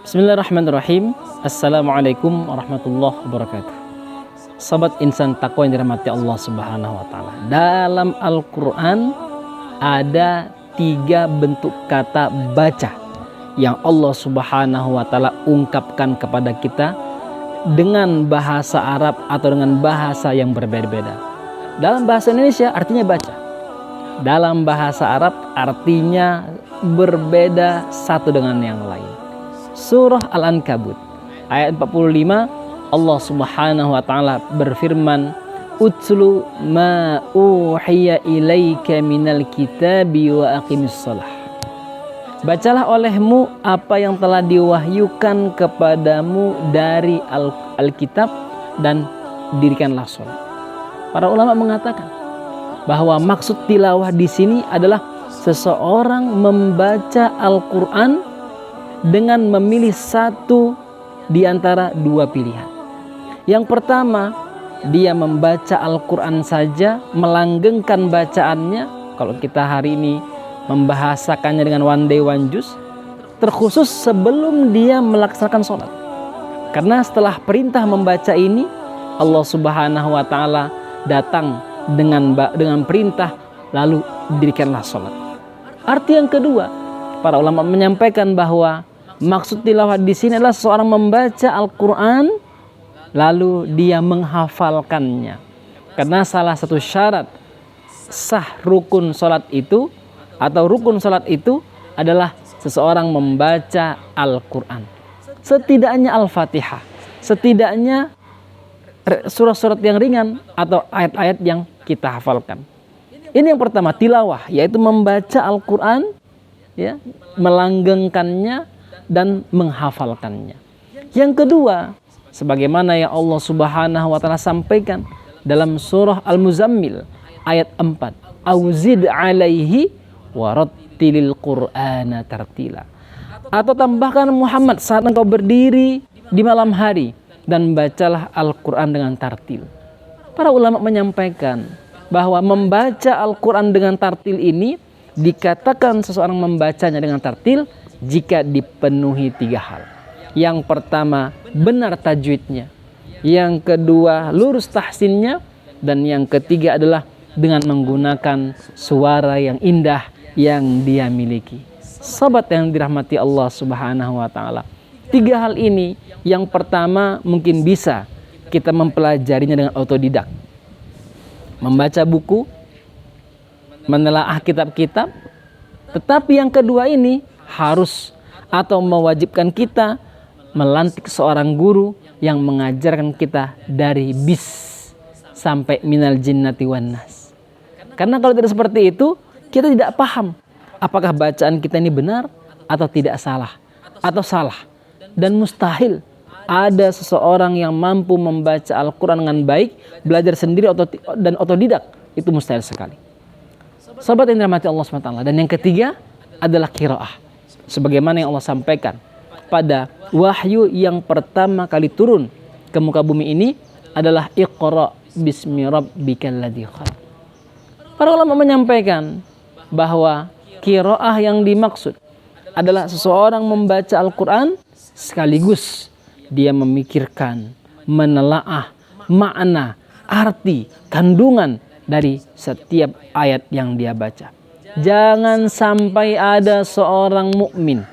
Bismillahirrahmanirrahim. Assalamualaikum warahmatullahi wabarakatuh. Sahabat insan takwa yang dirahmati Allah Subhanahu wa taala. Dalam Al-Qur'an ada 3 bentuk kata baca yang Allah Subhanahu wa taala ungkapkan kepada kita dengan bahasa Arab atau dengan bahasa yang berbeda-beda. Dalam bahasa Indonesia artinya baca. Dalam bahasa Arab artinya berbeda satu dengan yang lain. Surah Al-Ankabut ayat 45, Allah Subhanahu wa taala berfirman, "Utlu ma uhiya ilaika minal kitabi wa aqimis shalah." Bacalah olehmu apa yang telah diwahyukan kepadamu dari Alkitab dan dirikanlah sholat. Para ulama mengatakan bahwa maksud tilawah di sini adalah seseorang membaca Al-Quran dengan memilih satu di antara 2 pilihan. Yang pertama, dia membaca Al-Quran saja, melanggengkan bacaannya. Kalau kita hari ini membahasakannya dengan one day one juz, terkhusus sebelum dia melaksanakan sholat. Karena setelah perintah membaca ini, Allah Subhanahu wa taala datang dengan perintah, lalu dirikanlah sholat. Arti yang kedua, para ulama menyampaikan bahwa maksud tilawah di sini adalah seseorang membaca Al-Quran lalu dia menghafalkannya. Karena salah satu syarat sah rukun sholat itu atau rukun sholat itu adalah seseorang membaca Al-Quran. Setidaknya Al-Fatihah, setidaknya surat-surat yang ringan atau ayat-ayat yang kita hafalkan. Ini yang pertama, tilawah, yaitu membaca Al-Quran, ya, melanggengkannya dan menghafalkannya. Yang kedua, sebagaimana yang Allah Subhanahu wa taala sampaikan dalam surah Al-Muzammil ayat 4, "Auzid 'alaihi warattilil Qur'ana tartila." Atau tambahkan Muhammad saat engkau berdiri di malam hari dan bacalah Al-Quran dengan tartil. Para ulama menyampaikan bahwa membaca Al-Quran dengan tartil ini dikatakan seseorang membacanya dengan tartil jika dipenuhi 3 hal. Yang pertama, benar tajwidnya. Yang kedua, lurus tahsinnya. Dan yang ketiga adalah dengan menggunakan suara yang indah yang dia miliki. Sahabat yang dirahmati Allah Subhanahu wa taala, 3 hal ini, yang pertama mungkin bisa kita mempelajarinya dengan otodidak. Membaca buku, menelaah kitab-kitab. Tetapi yang kedua ini harus atau mewajibkan kita melantik seorang guru yang mengajarkan kita dari bis sampai minal jinnati wan nas. Karena kalau tidak seperti itu, kita tidak paham apakah bacaan kita ini benar atau tidak salah atau salah. Dan mustahil ada seseorang yang mampu membaca Al-Quran dengan baik, belajar sendiri dan otodidak. Itu mustahil sekali. Sahabat yang dirahmati Allah SWT. Dan yang ketiga adalah qiraah. Sebagaimana yang Allah sampaikan pada wahyu yang pertama kali turun ke muka bumi ini adalah Iqra bismi rabbikal ladzi khalaq. Para ulama menyampaikan bahwa qiraah yang dimaksud adalah seseorang membaca Al-Quran sekaligus dia memikirkan, menelaah makna, arti, kandungan dari setiap ayat yang dia baca. Jangan sampai ada seorang mukmin,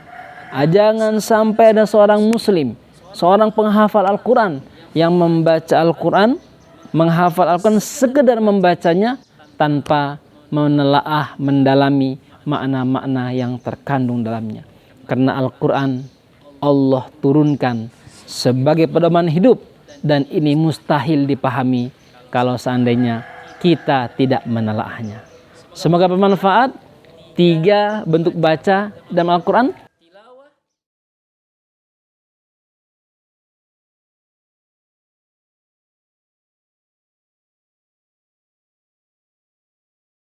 jangan sampai ada seorang muslim, seorang penghafal Al-Quran yang membaca Al-Quran, menghafal Al-Quran sekedar membacanya tanpa menelaah, mendalami makna-makna yang terkandung dalamnya. Karena Al-Quran Allah turunkan sebagai pedoman hidup dan ini mustahil dipahami kalau seandainya kita tidak menelaahnya. Semoga bermanfaat. 3 bentuk baca dalam Al-Quran